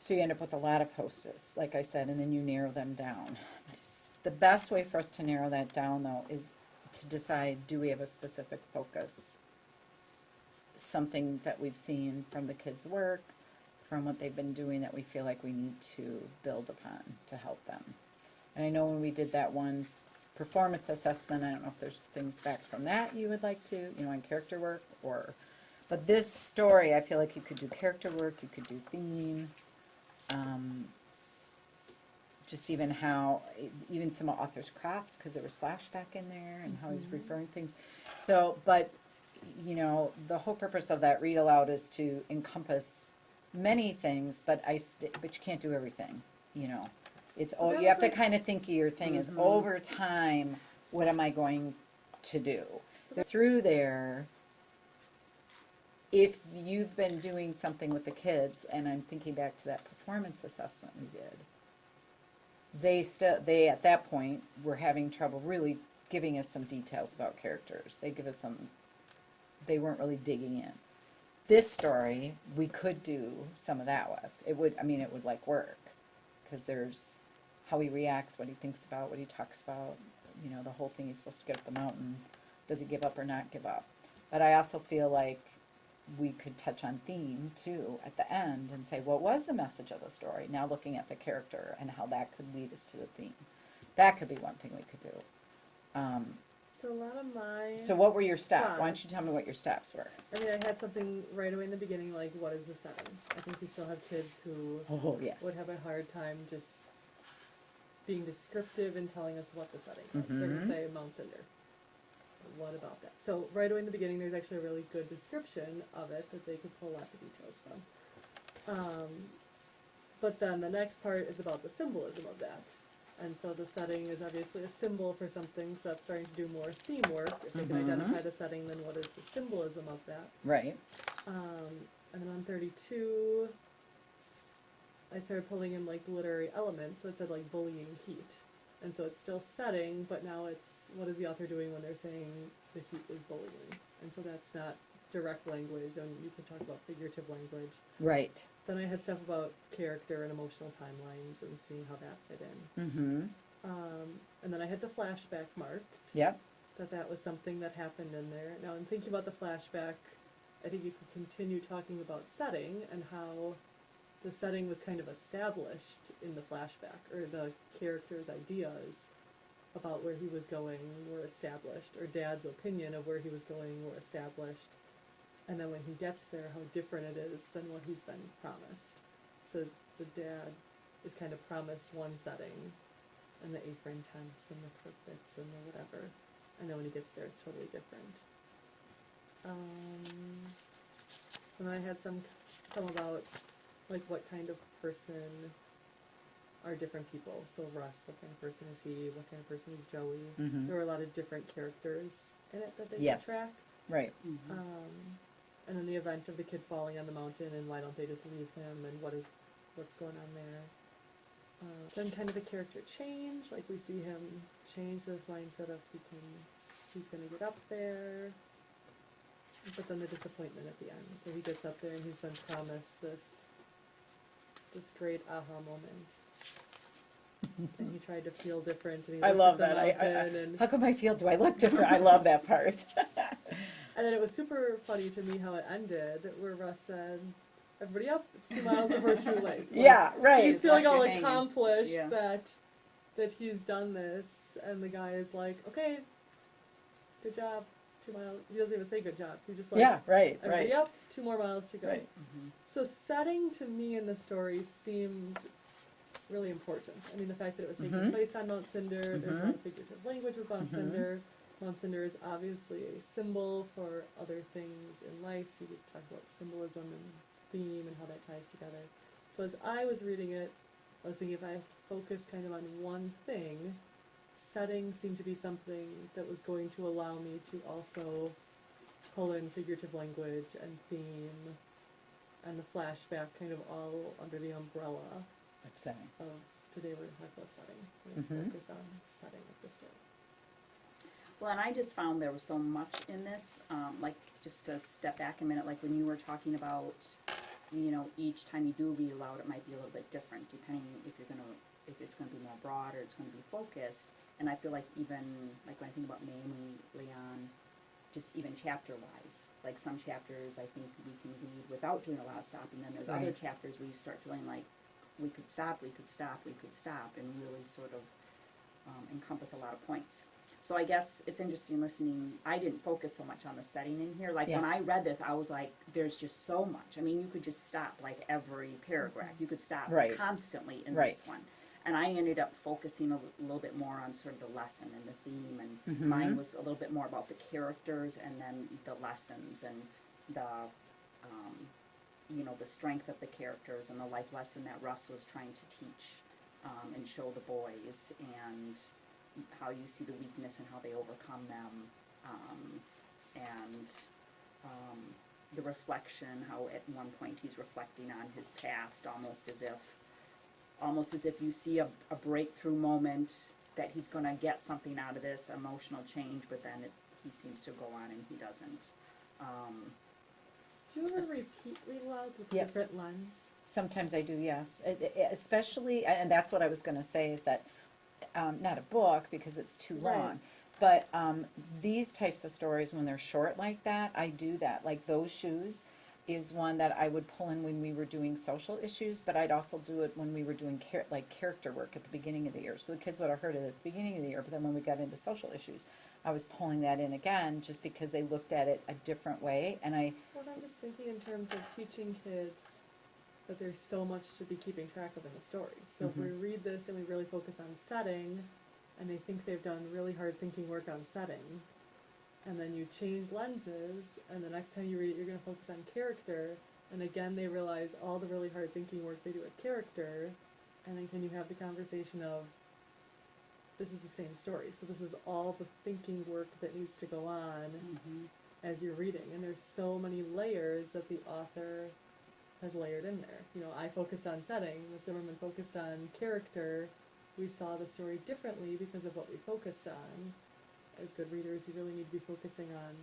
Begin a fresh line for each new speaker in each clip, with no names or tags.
So you end up with a lot of post-its, like I said, and then you narrow them down. The best way for us to narrow that down, though, is to decide, do we have a specific focus? Something that we've seen from the kids' work, from what they've been doing that we feel like we need to build upon to help them. And I know when we did that one performance assessment, I don't know if there's things back from that you would like to, on character work, but this story, I feel like you could do character work, you could do theme, just even even some author's craft, because there was flashback in there and how he's referring things. So, but, the whole purpose of that read aloud is to encompass many things, but you can't do everything, It's you have to kind of think of your thing as over time, what am I going to do? Through there, if you've been doing something with the kids, and I'm thinking back to that performance assessment we did, they at that point were having trouble really giving us some details about characters. They weren't really digging in. This story, we could do some of that with. It would work, because there's how he reacts, what he thinks about, what he talks about, the whole thing he's supposed to get up the mountain. Does he give up or not give up? But I also feel like we could touch on theme, too, at the end and say, what was the message of the story? Now looking at the character and how that could lead us to the theme. That could be one thing we could do.
So a lot of my...
So what were your steps? Why don't you tell me what your steps were?
I mean, I had something right away in the beginning, like, what is the setting? I think we still have kids who would have a hard time just being descriptive and telling us what the setting was. They're going to say Mount Cinder. What about that? So right away in the beginning, there's actually a really good description of it that they could pull lots of details from. But then the next part is about the symbolism of that. And so the setting is obviously a symbol for something, so that's starting to do more theme work. If they can identify the setting, then what is the symbolism of that?
Right.
And then on 32, I started pulling in like literary elements, so it said like bullying heat. And so it's still setting, but now it's what is the author doing when they're saying the heat is bullying. And so that's not direct language, and you can talk about figurative language.
Right.
Then I had stuff about character and emotional timelines and seeing how that fit in. And then I had the flashback marked.
Yep.
That was something that happened in there. Now I'm thinking about the flashback. I think you could continue talking about setting and how the setting was kind of established in the flashback, or the character's ideas about where he was going were established, or Dad's opinion of where he was going were established. And then when he gets there, how different it is than what he's been promised. So the dad is kind of promised one setting, and the apron tents and the carpets and the whatever. And then when he gets there, it's totally different. And I had some about like what kind of person are different people. So Russ, what kind of person is he? What kind of person is Joey? There were a lot of different characters in it that they could track.
Right.
And then the event of the kid falling on the mountain, and why don't they just leave him, and what's going on there. Then kind of the character change, like we see him change this mindset of he's going to get up there, but then the disappointment at the end. So he gets up there and he's been promised this great aha moment. And he tried to feel different. And he
I love that. How come I feel? Do I look different? I love that part.
And then it was super funny to me how it ended, where Russ said, "Everybody up! It's 2 miles to Horseshoe Lake." Like,
yeah, right.
He's feeling all accomplished that he's done this, and the guy is like, "Okay, good job. 2 miles." He doesn't even say good job. He's just like, "Everybody up! 2 more miles to go."
Right.
So setting to me in the story seemed really important. I mean, the fact that it was taking place on Mount Cinder, there's a lot of figurative language with Mount Cinder. Mount Cinder is obviously a symbol for other things in life, so you could talk about symbolism and theme and how that ties together. So as I was reading it, I was thinking if I focused kind of on one thing, setting seemed to be something that was going to allow me to also pull in figurative language and theme and the flashback kind of all under the umbrella
of setting.
Today we're going to talk about setting. We're going to focus on setting of the story.
Well, and I just found there was so much in this, like, just to step back a minute, like when you were talking about, each time you do read aloud, it might be a little bit broad or it's going to be focused. And I feel like even, like when I think about Mamie, Leon, just even chapter-wise, like some chapters I think we can read without doing a lot of stopping. Then there's other
Right.
chapters where you start feeling like we could stop, and really sort of encompass a lot of points. So I guess it's interesting listening. I didn't focus so much on the setting in here. Like
Yeah.
when I read this, I was like, there's just so much. I mean, you could just stop like every paragraph. You could stop
Right.
constantly in
Right.
this one. And I ended up focusing a little bit more on sort of the lesson and the theme. And
Mhm.
mine was a little bit more about the characters and then the lessons and the, the strength of the characters and the life lesson that Russ was trying to teach and show the boys, and how you see the weakness and how they overcome them, and the reflection, how at one point he's reflecting on his past, almost as if you see a breakthrough moment that he's going to get something out of this emotional change, but then he seems to go on and he doesn't.
Do you ever read aloud with a
Yes.
different lens?
Sometimes I do, yes. Especially, and that's what I was going to say, is that not a book because it's too
Right.
long, but these types of stories, when they're short like that, I do that. Like Those Shoes is one that I would pull in when we were doing social issues, but I'd also do it when we were doing character work at the beginning of the year. So the kids would have heard it at the beginning of the year, but then when we got into social issues, I was pulling that in again just because they looked at it a different way. And
Well, I'm just thinking in terms of teaching kids that there's so much to be keeping track of in the story. So if we read this and we really focus on setting, and they think they've done really hard thinking work on setting, and then you change lenses, and the next time you read it, you're going to focus on character, and again they realize all the really hard thinking work they do with character, and then can you have the conversation of, this is the same story, so this is all the thinking work that needs to go on as you're reading, and there's so many layers that the author has layered in there. You know, I focused on setting, the Zimmerman focused on character. We saw the story differently because of what we focused on. As good readers, you really need to be focusing on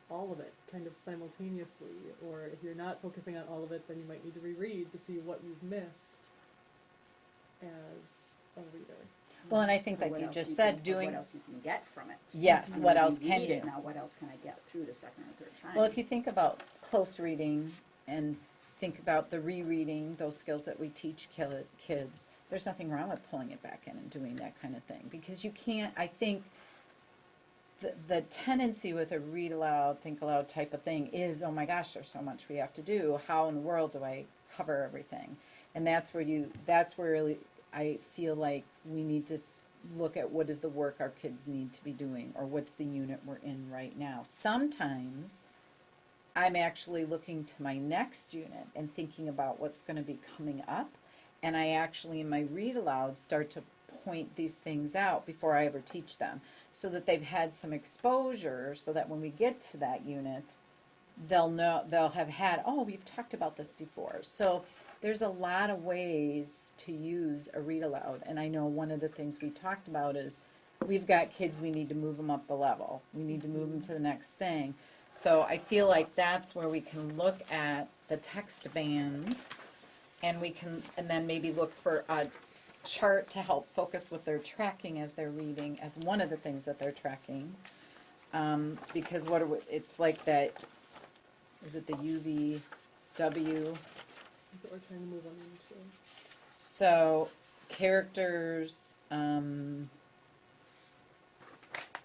all of it kind of simultaneously, or if you're not focusing on all of it, then you might need to reread to see what you've missed as a reader.
well, and I think
Or
like
what
you
else
just
you
said,
can- or
doing,
what else you can get from it.
yes,
I
what
mean,
else
you
can
read
you?
it, now what else can I get through the second or third time?
Well, if you think about close reading and think about the rereading, those skills that we teach kids, there's nothing wrong with pulling it back in and doing that kind of thing. Because you can't, I think, the tendency with a read aloud, think aloud type of thing is, oh my gosh, there's so much we have to do. How in the world do I cover everything? And that's where really I feel like we need to look at what is the work our kids need to be doing, or what's the unit we're in right now. Sometimes I'm actually looking to my next unit and thinking about what's going to be coming up. And I actually, in my read aloud, start to point these things out before I ever teach them, so that they've had some exposure, so that when we get to that unit, they'll have had, oh, we've talked about this before. So there's a lot of ways to use a read aloud. And I know one of the things we talked about is we've got kids, we need to move them up the level. We need to move them to the next thing. So I feel like that's where we can look at the text band, and then maybe look for a chart to help focus what they're tracking as they're reading, as one of the things that they're tracking. Because it's like that, is it the UVW?
That's what we're trying to move on into.
So characters,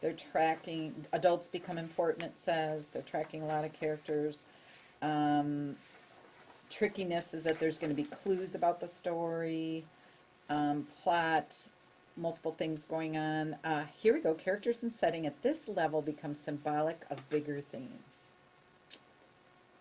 they're tracking, adults become important, it says. They're tracking a lot of characters. Trickiness is that there's going to be clues about the story. Plot, multiple things going on. Here we go. Characters and setting at this level become symbolic of bigger themes.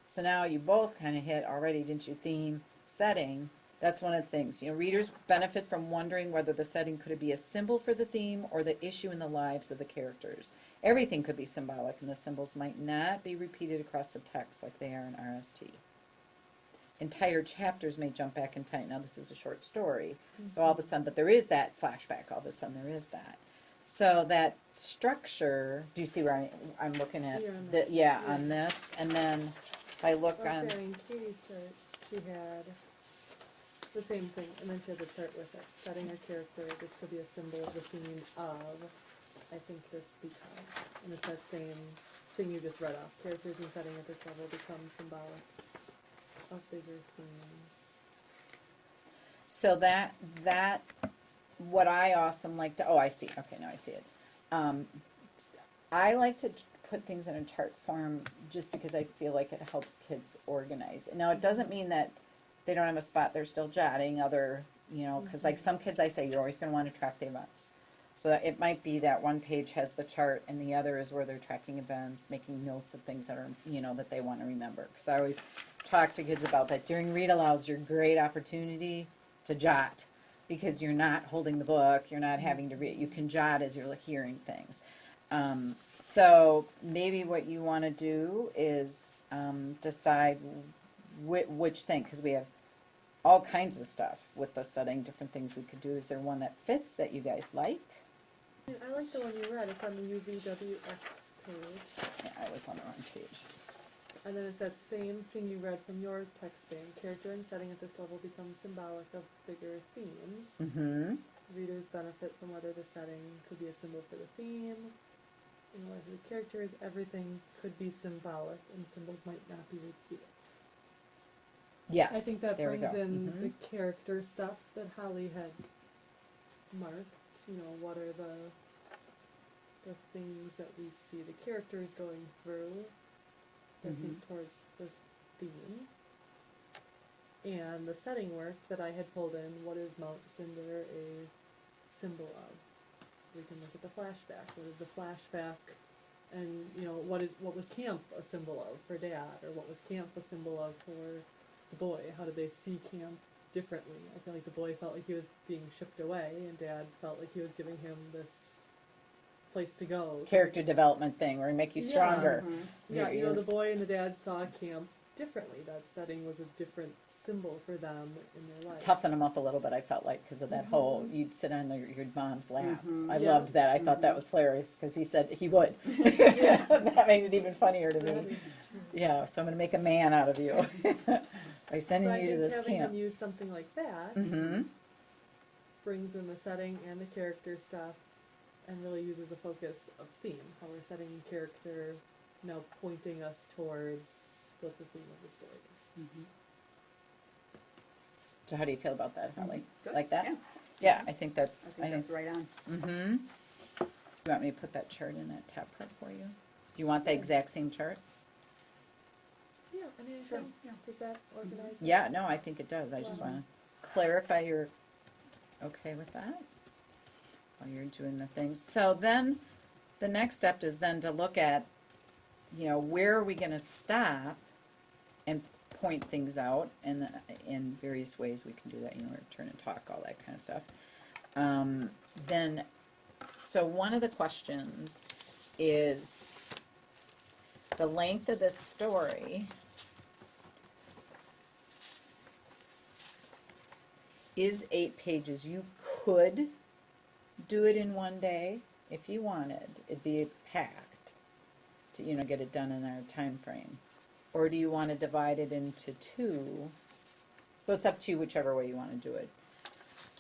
So now you both kind of hit already, didn't you? Theme, setting. That's one of the things. Readers benefit from wondering whether the setting could be a symbol for the theme or the issue in the lives of the characters. Everything could be symbolic, and the symbols might not be repeated across the text like they are in RST. Entire chapters may jump back in time. Now, this is a short story, so all of a sudden, but there is that flashback. All of a sudden, there is that. So that structure. Do you see where I'm looking at?
Yeah,
On this, and then if I look on.
In Katie's chart, she had the same thing, and then she has a chart with it. Setting a character, this could be a symbol of the theme of, I think this because, and it's that same thing you just read off. Characters and setting at this level become symbolic of bigger themes.
So that, what I awesome like to, oh, I see, okay, now I see it. I like to put things in a chart form just because I feel like it helps kids organize. Now, it doesn't mean that they don't have a spot, they're still jotting other, you know, because like some kids I say, you're always going to want to track the events. So that it might be that one page has the chart and the other is where they're tracking events, making notes of things that are, you know, that they want to remember. Because I always talk to kids about that. During read alouds, your great opportunity to jot because you're not holding the book, you're not having to read. You can jot as you're hearing things. So maybe what you want to do is decide which thing, because we have all kinds of stuff with the setting, different things we could do. Is there one that fits that you guys like?
I like the one you read. It's on the UVWX page.
Yeah, I was on the wrong page.
And then it's that same thing you read from your text bank. Character and setting at this level becomes symbolic of bigger themes.
Mm-hmm.
Readers benefit from whether the setting could be a symbol for the theme. In the life of the characters, everything could be symbolic, and symbols might not be repeated.
Yes.
I think that
there we
brings
go.
in
Mhm.
the character stuff that Holly had marked. You know, what are the things that we see the characters going through that hint towards the theme. And the setting work that I had pulled in, what is Mount Cinder a symbol of? We can look at the flashback. What is the flashback? And, you know, what was camp a symbol of for Dad? Or what was camp a symbol of for the boy? How did they see camp differently? I feel like the boy felt like he was being shipped away, and Dad felt like he was giving him this place to go.
Character development thing where we make you
Yeah.
stronger.
Yeah, you know,
You're-
the boy and the dad saw camp differently. That setting was a different symbol for them in their life.
toughen them up a little bit, I felt like, because of that whole, you'd sit on your mom's lap. I
Yeah.
loved that. I thought that was hilarious because he said he would. That made it even funnier to
That
me.
is true.
Yeah, so I'm going to make a man out of you by sending
So I
you to
think
this
having
camp.
them use something like that
Mm-hmm.
brings in the setting and the character stuff, and really uses the focus of theme. How we're setting character, now pointing us towards what the theme of the story is.
So how do you feel about that, Holly?
Good.
Like that?
Yeah.
Yeah, I think
I
that's.
think that's right on.
Mm-hmm. You want me to put that chart in that tab part for you? Do you want the exact same chart?
Yeah, I mean,
Sure,
sure.
yeah.
Does that organize? it?
Yeah, no, I think it does. I just
Wow.
want to clarify you're okay with that while you're doing the things. So then the next step is then to look at, you know, where are we going to stop and point things out, and in various ways we can do that, you know, turn and talk, all that kind of stuff. Then, so one of the questions is the length of this story is 8 pages. You could do it in one day if you wanted. It'd be packed to, you know, get it done in our time frame. Or do you want to divide it into 2? So it's up to you whichever way you want to do it.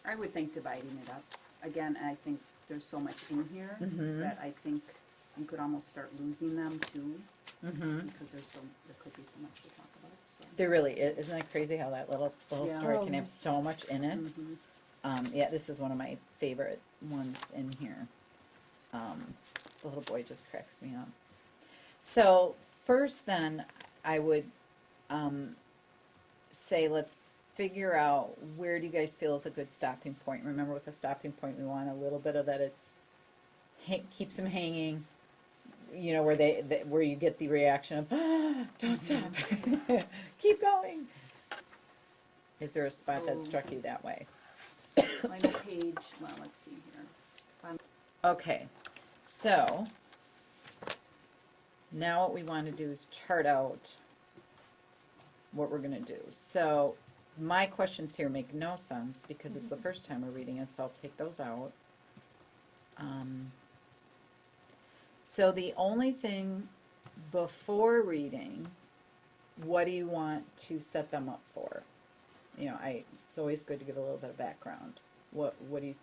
I would think dividing it up. Again, I think there's so much in here that I think you could almost start losing them too, because there could be so much to talk about. So.
There really is. Isn't that crazy how that little
Yeah.
story can have so much in it? Yeah, this is one of my favorite ones in here. The little boy just cracks me up. So first then, I would say let's figure out where do you guys feel is a good stopping point. Remember, with a stopping point, we want a little bit of that. It's keeps them hanging. You know, where you get the reaction of don't stop, keep going. Is there a spot that
So-
struck you that way?
Final page, well, let's see here.
Okay, so now what we want to do is chart out what we're going to do. So my questions here make no sense because it's the first time we're reading it, so I'll take those out. So the only thing before reading, what do you want to set them up for? it's always good to give a little bit of background. What do you